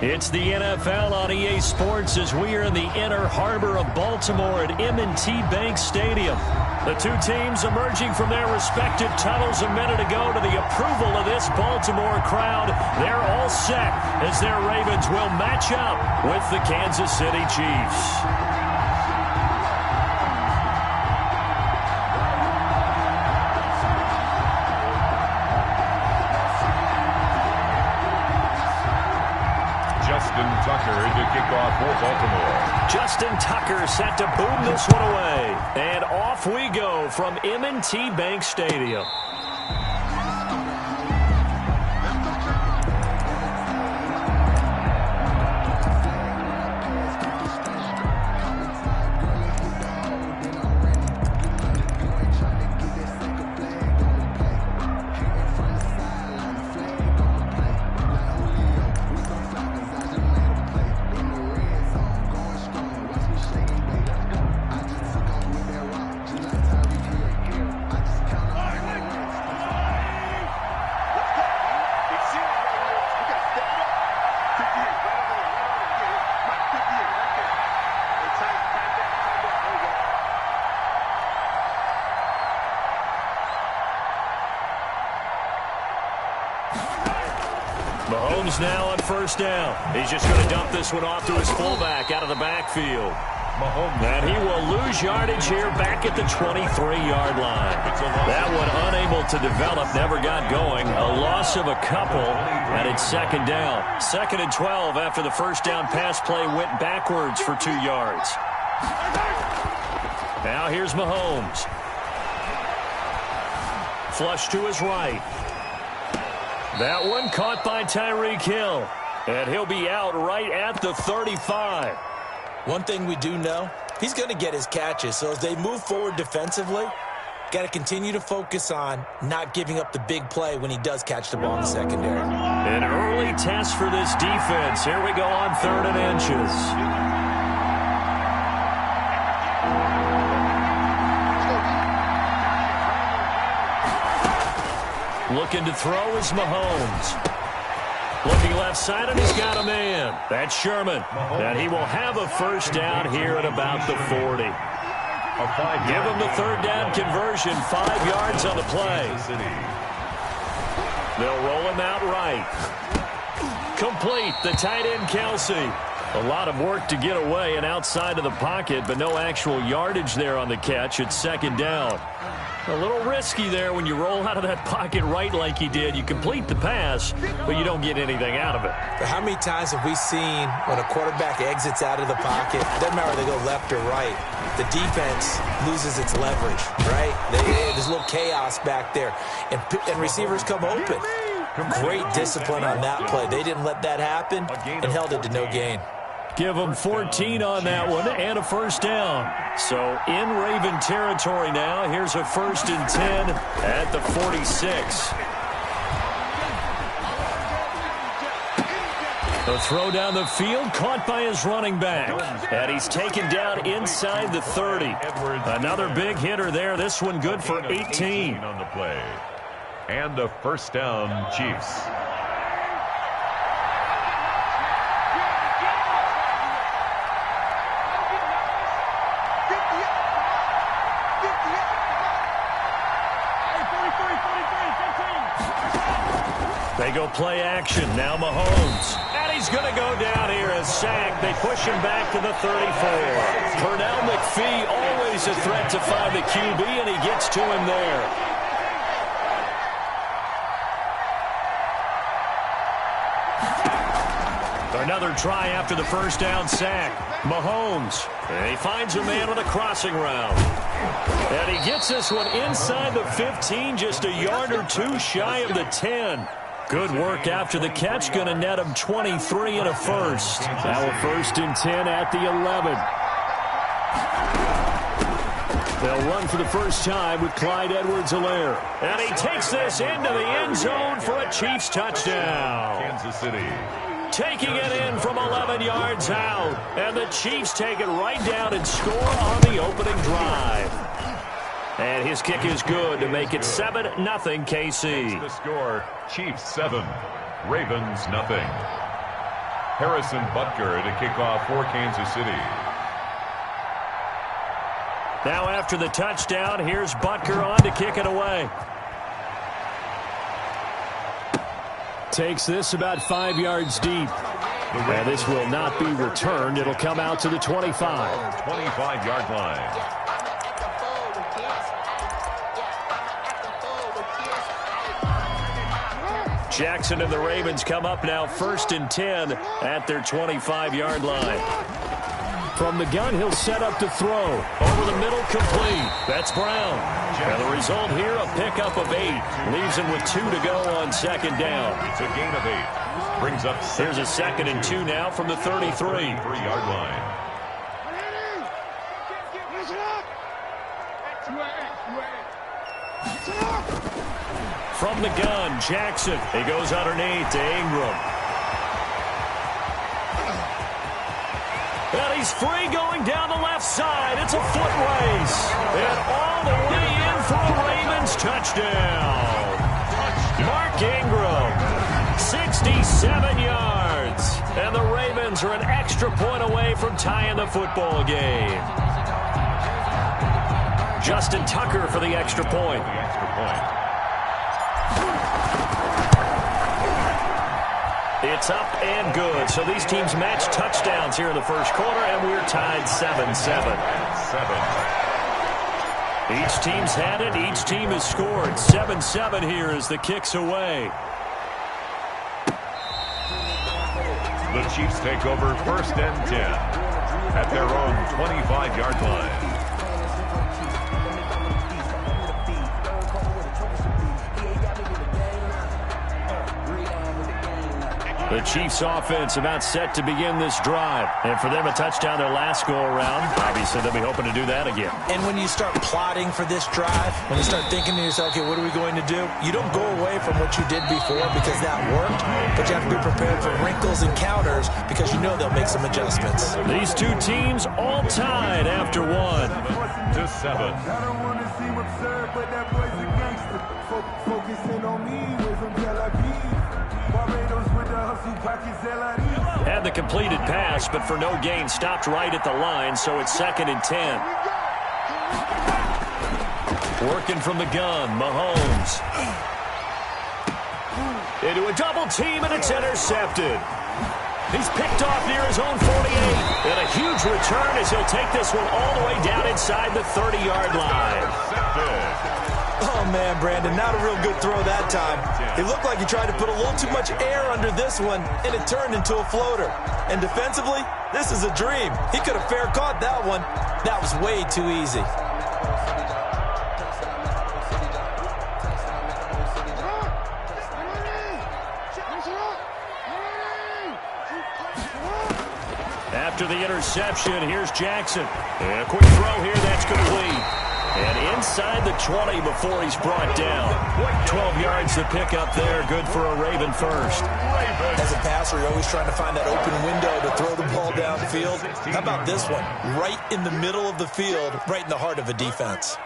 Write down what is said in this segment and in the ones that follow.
It's the NFL on EA Sports as we are in the inner harbor of Baltimore at M&T Bank Stadium. The two teams emerging from their respective tunnels a minute ago to the approval of this Baltimore crowd. They're all set as their Ravens will match up with the Kansas City Chiefs. Tucker to kick off for Baltimore. Justin Tucker set to boom this one away. And off we go from M&T Bank Stadium. Mahomes now on first down. He's just going to dump this one off to his fullback out of the backfield. Mahomes. And he will lose yardage here back at the 23-yard line. That one unable to develop, never got going. A loss of a couple, and it's second down. 2nd and 12 after the first down pass play went backwards for 2 yards. Now here's Mahomes. Flush to his right. That one caught by Tyreek Hill. And he'll be out right at the 35. One thing we do know, he's going to get his catches. So as they move forward defensively, got to continue to focus on not giving up the big play when he does catch the ball in the secondary. An early test for this defense. Here we go on 3rd and inches. Looking to throw is Mahomes. Looking left side, and he's got a man. That's Sherman. And he will have a first down here at about the 40. Give him the 3rd down conversion. 5 yards on the play. They'll roll him out right. Complete. The tight end, Kelsey. A lot of work to get away and outside of the pocket, but no actual yardage there on the catch. It's 2nd down. A little risky there when you roll out of that pocket right like he did. You complete the pass, but you don't get anything out of it. But how many times have we seen when a quarterback exits out of the pocket, it doesn't matter whether they go left or right, the defense loses its leverage, right? There's a little chaos back there, and receivers come open. Great discipline on that play. They didn't let that happen and held it to no gain. Give them 14 on that one and a first down. So in Raven territory now. Here's a 1st and 10 at the 46. The throw down the field caught by his running back. And he's taken down inside the 30. Another big hitter there. This one good for 18 on the play. And a first down, Chiefs. They go play action. Now Mahomes. And he's going to go down here as sacked. They push him back to the 34. Pernell McPhee, always a threat to find the QB, and he gets to him there. Another try after the first down sack. Mahomes. And he finds a man on the crossing route. And he gets this one inside the 15, just a yard or two shy of the 10. Good work after the catch. Going to net him 23 and a first. Now a 1st and 10 at the 11. They'll run for the first time with Clyde Edwards-Helaire. And he takes this into the end zone for a Chiefs touchdown. Kansas City. Taking it in from 11 yards out. And the Chiefs take it right down and score on the opening drive. And his kick is good to make it 7-0 KC. The score, Chiefs 7, Ravens 0. Harrison Butker to kick off for Kansas City. Now after the touchdown, here's Butker on to kick it away. Takes this about 5 yards deep. And this will not be returned. It'll come out to the 25. 25-yard line. Jackson and the Ravens come up now 1st and 10 at their 25-yard line. From the gun, he'll set up to throw. Over the middle, complete. That's Brown. And the result here, a pickup of 8. Leaves him with 2 to go on 2nd down. It's a gain of 8. Brings up Here's a 2nd and 2 now from the 33. 33-yard line. From the gun, Jackson. He goes underneath to Ingram. And he's free going down the left side. It's a foot race. And all the way in for a Ravens touchdown. Mark Ingram, 67 yards. And the Ravens are an extra point away from tying the football game. Justin Tucker for the extra point. It's up and good. So these teams match touchdowns here in the first quarter, and we're tied 7-7. Each team's had it. Each team has scored. 7-7 here as the kick's away. The Chiefs take over 1st and 10 at their own 25-yard line. The Chiefs offense about set to begin this drive. And for them, a touchdown their last go-around. Obviously, they'll be hoping to do that again. And when you start plotting for this drive, when you start thinking to yourself, okay, what are we going to do? You don't go away from what you did before because that worked, but you have to be prepared for wrinkles and counters because you know they'll make some adjustments. These two teams all tied after 1. 7-7. I don't want to seem absurd, but that boy's a gangster. Focusing on me, we're from Tel Aviv. Barbados with the hustle pockets, Had the completed pass, but for no gain, stopped right at the line, so it's 2nd and 10. Working from the gun, Mahomes. Into a double team, and it's intercepted. He's picked off near his own 48. And a huge return as he'll take this one all the way down inside the 30-yard line. Oh, man, Brandon, not a real good throw that time. It looked like he tried to put a little too much air under this one, and it turned into a floater. And defensively, this is a dream. He could have fair caught that one. That was way too easy. After the interception, here's Jackson. And a quick throw here, that's complete. And inside the 20 before he's brought down. 12 yards to pick up there. Good for a Raven first. As a passer, you're always trying to find that open window to throw the ball downfield. How about this one? Right in the middle of the field, right in the heart of a defense.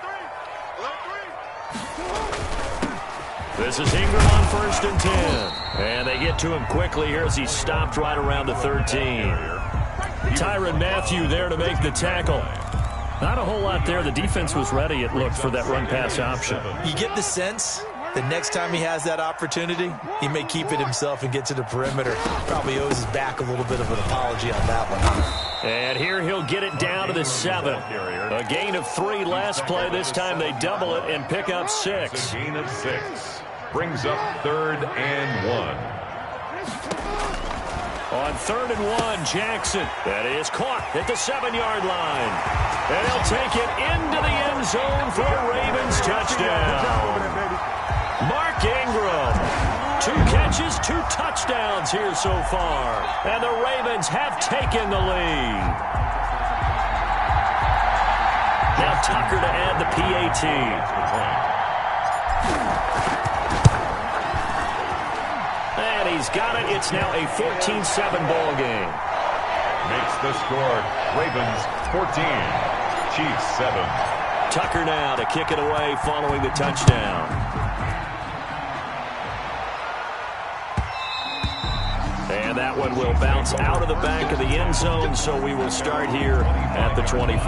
This is Ingram on 1st and 10. And they get to him quickly here as he's stopped right around the 13. Tyrann Mathieu there to make the tackle. Not a whole lot there. The defense was ready, it looked, for that run-pass option. You get the sense that next time he has that opportunity, he may keep it himself and get to the perimeter. Probably owes his back a little bit of an apology on that one. And here he'll get it down to the 7. A gain of 3 last play. This time they double it and pick up 6. A gain of 6. Brings up 3rd and 1. On 3rd and 1, Jackson. That is caught at the 7-yard line. And he'll take it into the end zone for a Ravens touchdown. Mark Ingram. 2 catches, 2 touchdowns here so far. And the Ravens have taken the lead. Now Tucker to add the PAT. And he's got it. It's now a 14-7 ball game. Makes the score. Ravens 14, Chiefs 7. Tucker now to kick it away following the touchdown. And And that one will bounce out of the back of the end zone, so we will start here at the 25.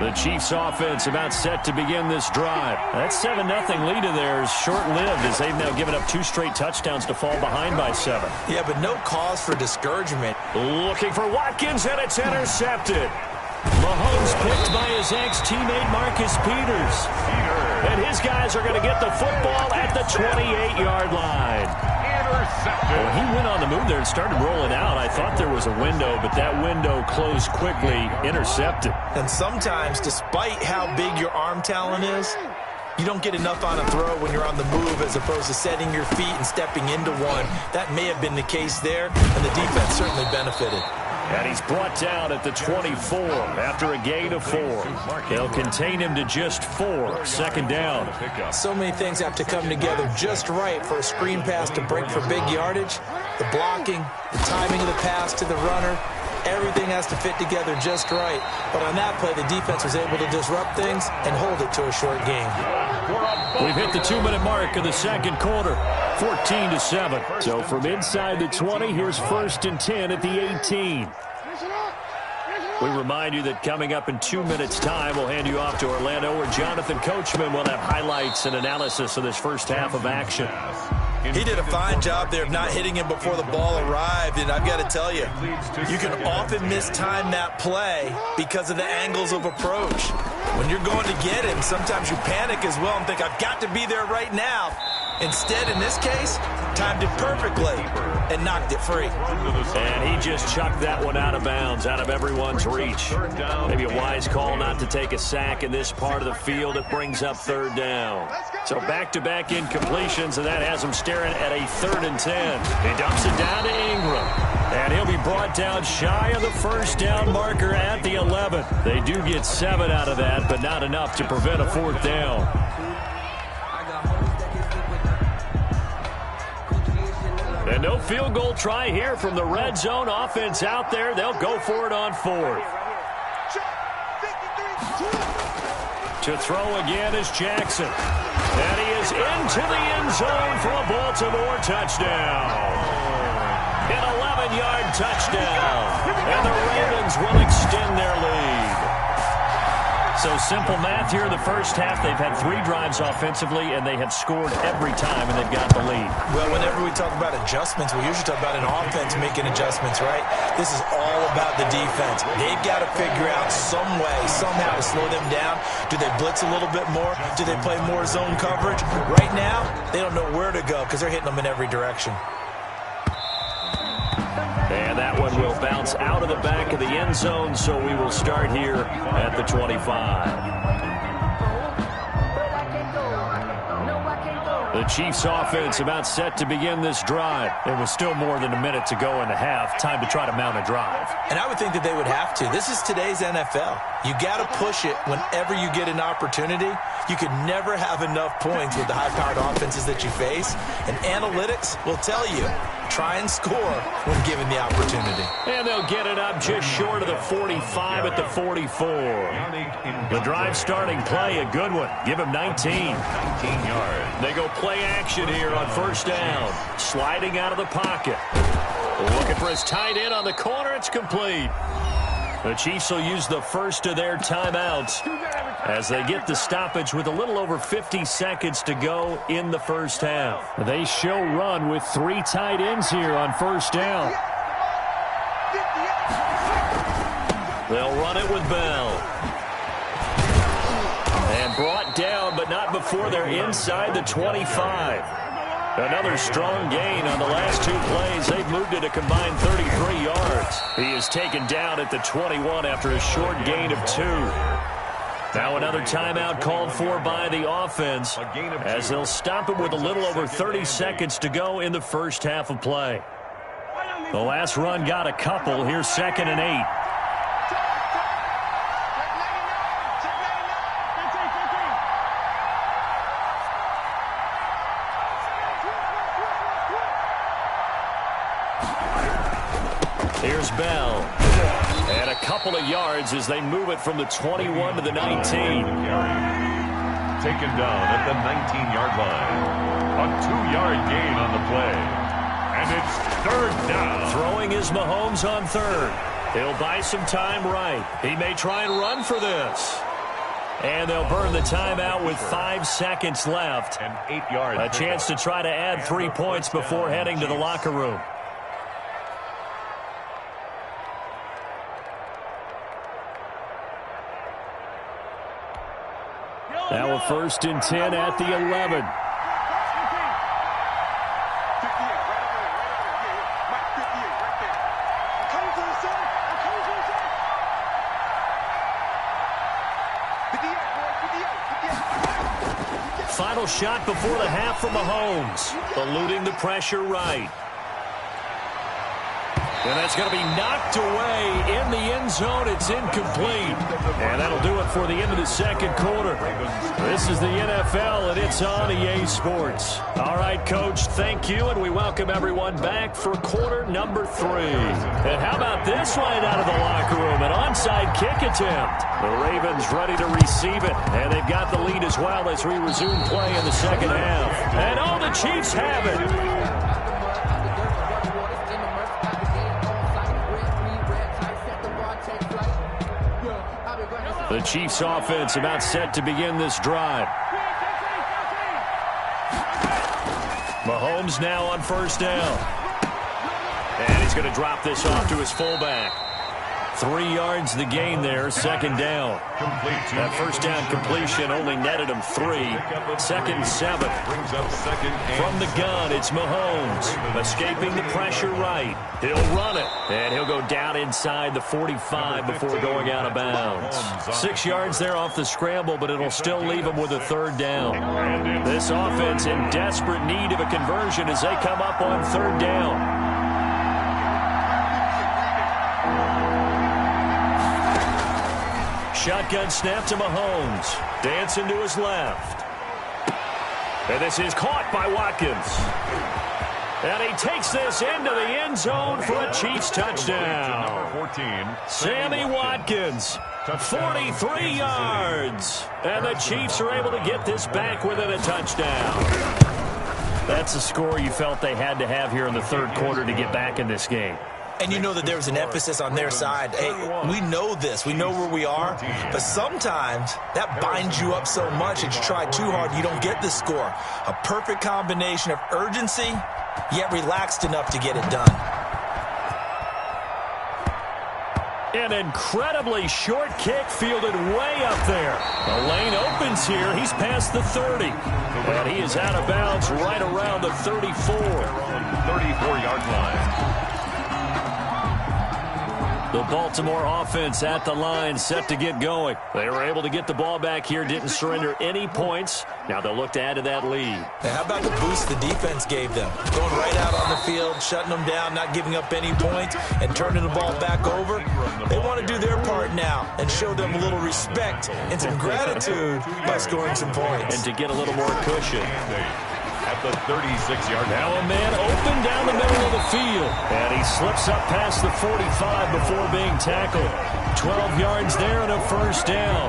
The Chiefs offense about set to begin this drive. That 7-0 lead of theirs short-lived as they've now given up 2 straight touchdowns to fall behind by 7. Yeah, but no cause for discouragement. Looking for Watkins, and it's intercepted. Mahomes picked by his ex-teammate Marcus Peters. And his guys are going to get the football at the 28-yard line. Well, he went on the move there and started rolling out. I thought there was a window, but that window closed quickly, intercepted. And sometimes, despite how big your arm talent is, you don't get enough on a throw when you're on the move as opposed to setting your feet and stepping into one. That may have been the case there, and the defense certainly benefited. And he's brought down at the 24 after a gain of 4. They'll contain him to just 4. Second down. So many things have to come together just right for a screen pass to break for big yardage. The blocking, the timing of the pass to the runner, everything has to fit together just right. But on that play, the defense was able to disrupt things and hold it to a short game. We've hit the 2-minute mark of the second quarter. 14-7. So from inside the 20, here's 1st and 10 at the 18. We remind you that coming up in 2 minutes' time, we'll hand you off to Orlando, where Jonathan Coachman will have highlights and analysis of this first half of action. He did a fine job there of not hitting him before the ball arrived, and I've got to tell you, you can often mistime that play because of the angles of approach. When you're going to get him, sometimes you panic as well and think, I've got to be there right now. Instead, in this case, timed it perfectly and knocked it free. And he just chucked that one out of bounds, out of everyone's reach. Maybe a wise call not to take a sack in this part of the field. It brings up 3rd down. So back-to-back incompletions, and that has him staring at a 3rd and 10. He dumps it down to Ingram. And he'll be brought down shy of the 1st down marker at the 11. They do get 7 out of that, but not enough to prevent a 4th down. And no field goal try here from the red zone. Offense out there. They'll go for it on 4th. To throw again is Jackson. And he is into the end zone for a Baltimore touchdown. An 11-yard touchdown. And the Ravens will extend their lead. So simple math here in the first half. They've had 3 drives offensively, and they have scored every time, and they've got the lead. Well, whenever we talk about adjustments, we usually talk about an offense making adjustments, right? This is all about the defense. They've got to figure out some way, somehow to slow them down. Do they blitz a little bit more? Do they play more zone coverage? Right now, they don't know where to go because they're hitting them in every direction. And that one will bounce out of the back of the end zone, so we will start here at the 25. The Chiefs offense about set to begin this drive. It was still more than a minute to go in the half. Time to try to mount a drive. And I would think that they would have to. This is today's NFL. You got to push it whenever you get an opportunity. You can never have enough points with the high-powered offenses that you face. And analytics will tell you, try and score when given the opportunity. And they'll get it up just short of the 45 at the 44. The drive starting play, a good one. Give him 19. 19 yards. They go play action here on 1st down. Sliding out of the pocket. Looking for his tight end on the corner. It's complete. The Chiefs will use the first of their timeouts as they get the stoppage with a little over 50 seconds to go in the first half. They show run with 3 tight ends here on 1st down. They'll run it with Bell. And brought down, but not before they're inside the 25. Another strong gain on the last 2 plays. They've moved it a combined 33 yards. He is taken down at the 21 after a short gain of 2. Now another timeout called for by the offense as they'll stop it with a little over 30 seconds to go in the first half of play. The last run got a couple. Here's 2nd and 8. Here's Bell. And a couple of yards as they move it from the 21 to the 19. Taken down at the 19-yard line. A 2-yard gain on the play. And it's third down. Throwing is Mahomes on third. He'll buy some time right. He may try and run for this. And they'll burn the timeout with 5 seconds left. An 8-yard. A chance to try to add 3 points before heading to the locker room. Now a 1st and 10 at the 11. Final shot before the half from Mahomes. Eluding the pressure right. And that's going to be knocked away in the end zone. It's incomplete. And that'll do it for the end of the second quarter. This is the NFL, and it's on EA Sports. All right, Coach, thank you, and we welcome everyone back for quarter number 3. And how about this one out of the locker room? An onside kick attempt. The Ravens ready to receive it, and they've got the lead as well as we resume play in the second half. And oh, the Chiefs have it. The Chiefs offense about set to begin this drive. Mahomes now on 1st down. And he's going to drop this off to his fullback. 3 yards the gain there, 2nd down. That 1st down completion only netted him 3. 2nd and 7. From the gun, it's Mahomes. Escaping the pressure right. He'll run it. And he'll go down inside the 45 before going out of bounds. 6 yards there off the scramble, but it'll still leave him with a 3rd down. This offense in desperate need of a conversion as they come up on 3rd down. Shotgun snap to Mahomes. Dancing to his left. And this is caught by Watkins. And he takes this into the end zone for a Chiefs touchdown. 14, Sammy Watkins, 43 yards. And the Chiefs are able to get this back within a touchdown. That's a score you felt they had to have here in the 3rd quarter to get back in this game. And you know that there was an emphasis on their side. Hey, we know this. We know where we are. But sometimes that binds you up so much that you try too hard, you don't get the score. A perfect combination of urgency, yet relaxed enough to get it done. An incredibly short kick fielded way up there. The lane opens here. He's past the 30. And he is out of bounds right around the 34. 34-yard line. The Baltimore offense at the line, set to get going. They were able to get the ball back here, didn't surrender any points. Now they'll look to add to that lead. Now, how about the boost the defense gave them? Going right out on the field, shutting them down, not giving up any points, and turning the ball back over. They want to do their part now and show them a little respect and some gratitude by scoring some points. And to get a little more cushion. At the 36-yard line. Now a man open down the middle of the field. And he slips up past the 45 before being tackled. 12 yards there and a 1st down.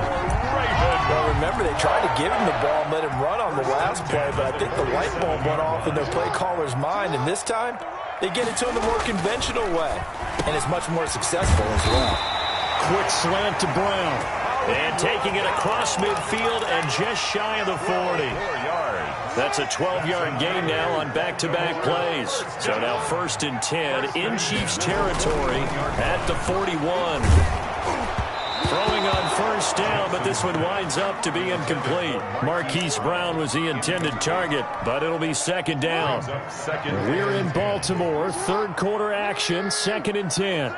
Well, remember, they tried to give him the ball and let him run on the last play, but I think the light bulb went off in their play caller's mind, and this time they get it to him the more conventional way, and it's much more successful as well. Quick slant to Brown. And taking it across midfield and just shy of the 40. That's a 12-yard gain now on back-to-back plays. So now 1st and 10 in Chiefs territory at the 41. Throwing on 1st down, but this one winds up to be incomplete. Marquise Brown was the intended target, but it'll be 2nd down. We're in Baltimore, 3rd quarter action, 2nd and 10.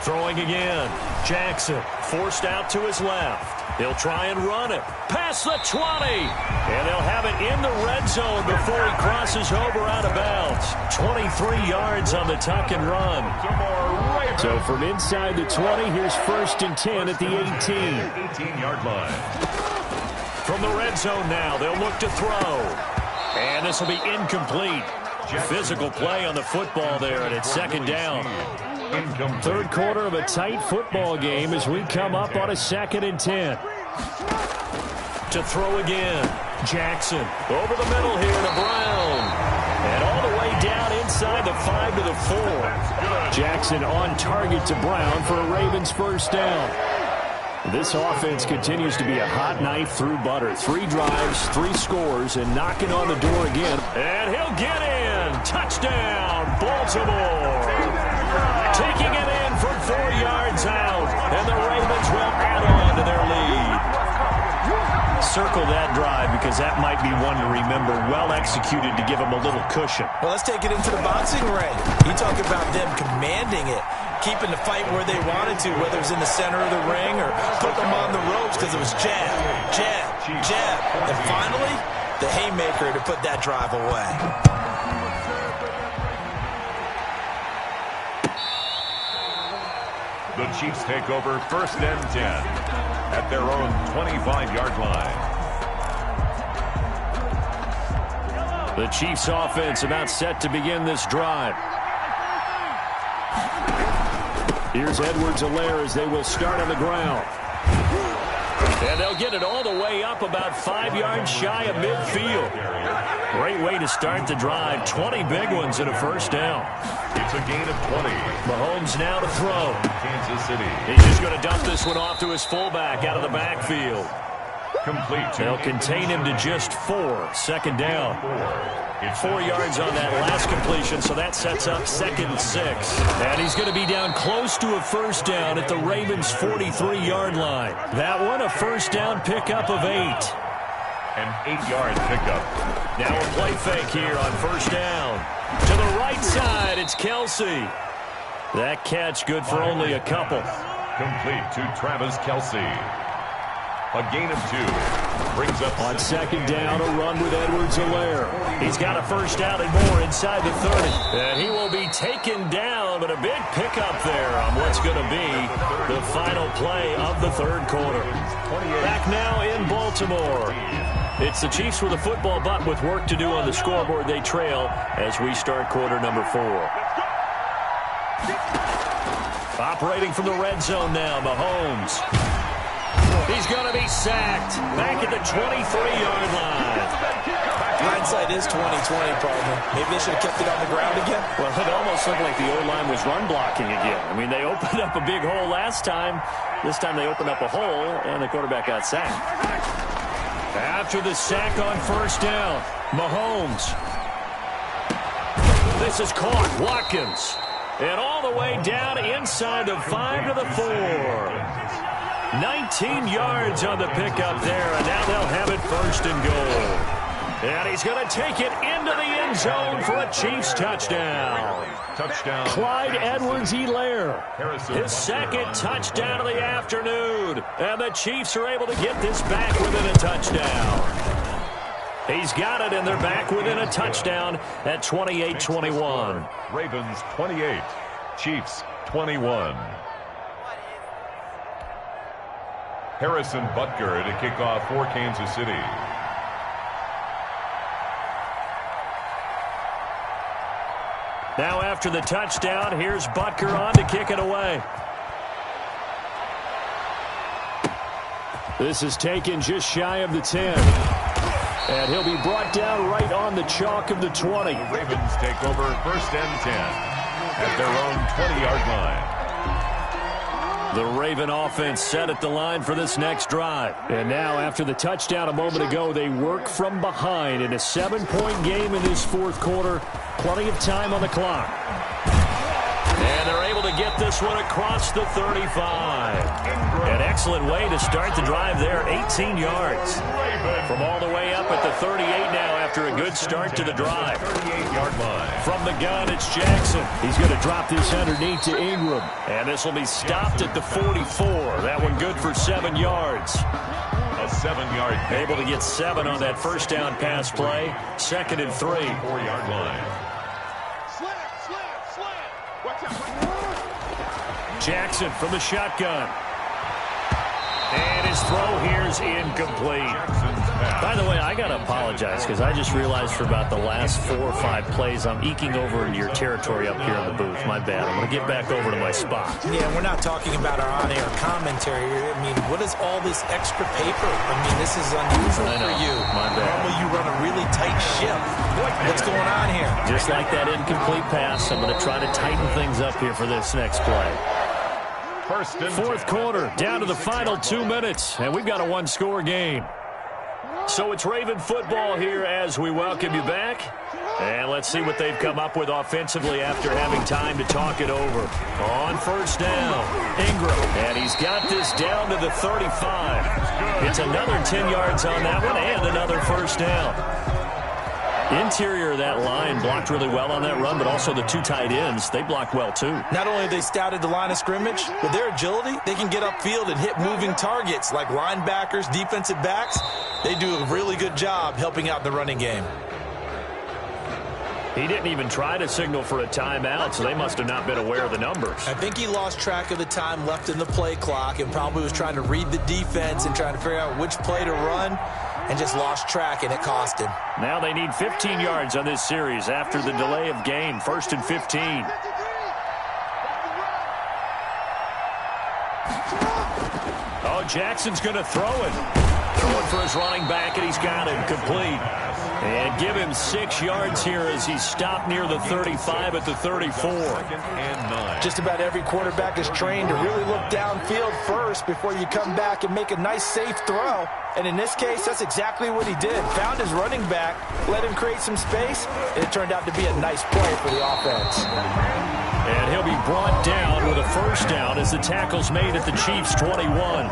Throwing again. Jackson forced out to his left. He'll try and run it. Past the 20. And they'll have it in the red zone before he crosses over out of bounds. 23 yards on the tuck and run. So from inside the 20, here's 1st and 10 at the 18. 18-yard line. From the red zone now, they'll look to throw. And this will be incomplete. Physical play on the football there, and it's 2nd down. 3rd quarter of a tight football game as we come up on a 2nd and 10. To throw again. Jackson over the middle here to Brown. And all the way down inside the 5 to the 4. Jackson on target to Brown for a Ravens first down. This offense continues to be a hot knife through butter. 3 drives, 3 scores, and knocking on the door again. And he'll get in. Touchdown, Baltimore. Taking it in from 4 yards out. And the Ravens will add on to their lead. Circle that drive because that might be one to remember. Well executed to give them a little cushion. Well, let's take it into the boxing ring. You talk about them commanding it, keeping the fight where they wanted to, whether it was in the center of the ring or put them on the ropes because it was jab, jab, jab. And finally, the haymaker to put that drive away. The Chiefs take over first and 10 at their own 25-yard line. The Chiefs offense about set to begin this drive. Here's Edwards-Helaire as they will start on the ground. And they'll get it all the way up about 5 yards shy of midfield. Great way to start the drive. 20 big ones and a first down. It's a gain of 20. Mahomes now to throw. Kansas City. He's just going to dump this one off to his fullback out of the backfield. Complete. They'll contain him to just 4. Second down. 4 yards on that last completion, so that sets up 2nd and 6. And he's going to be down close to a first down at the Ravens' 43-yard line. That one a first down pickup of 8. An 8-yard pickup. Now a play fake here on first down. To the right side, it's Kelsey. That catch good for only a couple. Complete to Travis Kelce. A gain of 2. Brings up on second down, a run with Edwards-Helaire. He's got a first down and more inside the 30. And he will be taken down, but a big pickup there on what's going to be the final play of the third quarter. Back now in Baltimore. It's the Chiefs with a football, but with work to do on the scoreboard. They trail as we start quarter number 4. Operating from the red zone now, Mahomes. He's going to be sacked back at the 23-yard line. Hindsight is 20/20, partner. Maybe they should have kept it on the ground again. Well, it almost looked like the O-line was run blocking again. I mean, they opened up a big hole last time. This time they opened up a hole, and the quarterback got sacked. After the sack on first down, Mahomes. This is caught. Watkins. And all the way down inside the 5 to the 4. 19 yards on the pickup there, and now they'll have it first and goal. And he's going to take it into the end zone for a Chiefs touchdown. Touchdown. Clyde Edwards-Helaire. His second touchdown of the afternoon. And the Chiefs are able to get this back within a touchdown. He's got it, and they're back within a touchdown at 28-21. Ravens 28, Chiefs 21. Harrison Butker to kick off for Kansas City. Now after the touchdown, here's Butker on to kick it away. This is taken just shy of the 10. And he'll be brought down right on the chalk of the 20. Ravens take over first and 10 at their own 20-yard line. The Raven offense set at the line for this next drive. And now, after the touchdown a moment ago, they work from behind in a 7-point game in this fourth quarter. Plenty of time on the clock. And they're able to get this one across the 35. An excellent way to start the drive there, 18 yards. From all the way up at the 38 now after a good start to the drive. 38-yard line. From the gun, it's Jackson. He's going to drop this underneath to Ingram. And this will be stopped at the 44. That one good for 7 yards. A 7-yard pick. Able to get 7 on that first down pass play. 2nd and 3. 4-yard line. Jackson from the shotgun. And his throw here is incomplete. Jackson's By the way, I got to apologize because I just realized for about the last 4 or 5 plays, I'm eking over into your territory up here in the booth. My bad. I'm going to get back over to my spot. Yeah, we're not talking about our on-air commentary. I mean, what is all this extra paper? I mean, this is unusual for you. My bad. Normally you run a really tight ship. What's going on here? Just like that incomplete pass, I'm going to try to tighten things up here for this next play. Fourth quarter, down to the final 2 minutes, and we've got a one-score game. So it's Raven football here as we welcome you back. And let's see what they've come up with offensively after having time to talk it over. On first down, Ingram. And he's got this down to the 35. It's another 10 yards on that one and another first down. Interior of that line blocked really well on that run, but also the 2 tight ends, they blocked well too. Not only have they scouted the line of scrimmage, with their agility, they can get upfield and hit moving targets like linebackers, defensive backs. They do a really good job helping out the running game. He didn't even try to signal for a timeout, so they must have not been aware of the numbers. I think he lost track of the time left in the play clock and probably was trying to read the defense and trying to figure out which play to run and just lost track, and it cost him. Now they need 15 yards on this series after the delay of game. 1st and 15. Oh, Jackson's going to throw it. Throwing for his running back, and he's got him complete. And give him 6 yards here as he stopped near the 35 at the 34. Just about every quarterback is trained to really look downfield first before you come back and make a nice, safe throw. And in this case, that's exactly what he did. Found his running back, let him create some space, and it turned out to be a nice play for the offense. And he'll be brought down with a first down as the tackle's made at the Chiefs' 21.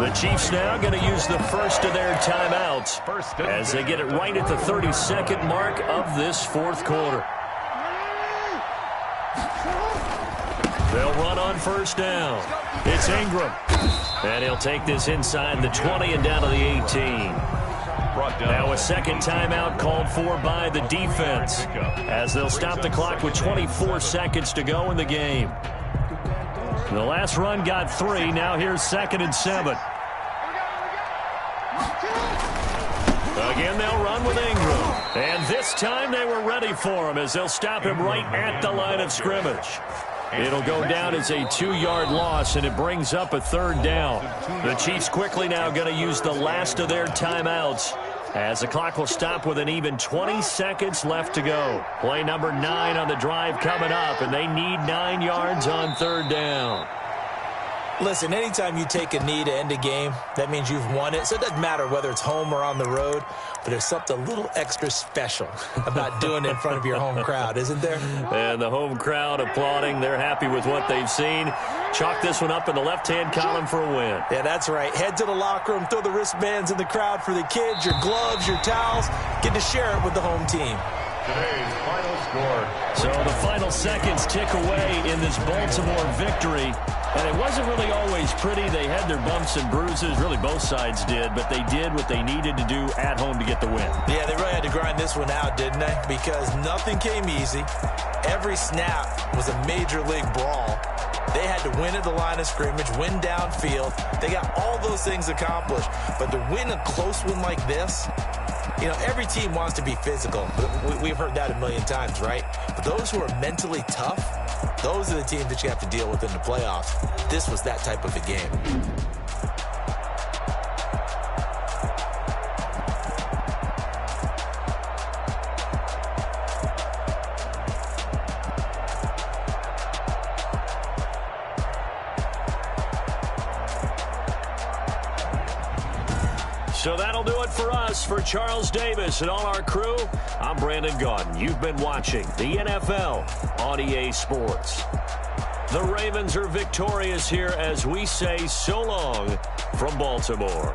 The Chiefs now going to use the first of their timeouts as they get it right at the 32nd mark of this fourth quarter. They'll run on first down. It's Ingram. And he'll take this inside the 20 and down to the 18. Now a second timeout called for by the defense as they'll stop the clock with 24 seconds to go in the game. The last run got 3. Now here's 2nd and 7. Again, they'll run with Ingram. And this time they were ready for him as they'll stop him right at the line of scrimmage. It'll go down as a 2-yard loss, and it brings up a 3rd down. The Chiefs quickly now going to use the last of their timeouts as the clock will stop with an even 20 seconds left to go. Play number 9 on the drive coming up, and they need 9 yards on 3rd down. Listen, anytime you take a knee to end a game, that means you've won it. So it doesn't matter whether it's home or on the road, but there's something a little extra special about doing it in front of your home crowd, isn't there? And the home crowd applauding. They're happy with what they've seen. Chalk this one up in the left-hand column for a win. Yeah, that's right. Head to the locker room, throw the wristbands in the crowd for the kids, your gloves, your towels. Get to share it with the home team. Today's final score. So the final seconds tick away in this Baltimore victory. And it wasn't really always pretty. They had their bumps and bruises. Really, both sides did. But they did what they needed to do at home to get the win. Yeah, they really had to grind this one out, didn't they? Because nothing came easy. Every snap was a major league brawl. They had to win at the line of scrimmage, win downfield. They got all those things accomplished. But to win a close one like this, you know, every team wants to be physical. We've heard that a million times, right? But those who are mentally tough, those are the teams that you have to deal with in the playoffs. This was that type of a game. So that'll do it for us. For Charles Davis and all our crew, I'm Brandon Gaudin. You've been watching the NFL on EA Sports. The Ravens are victorious here as we say so long from Baltimore.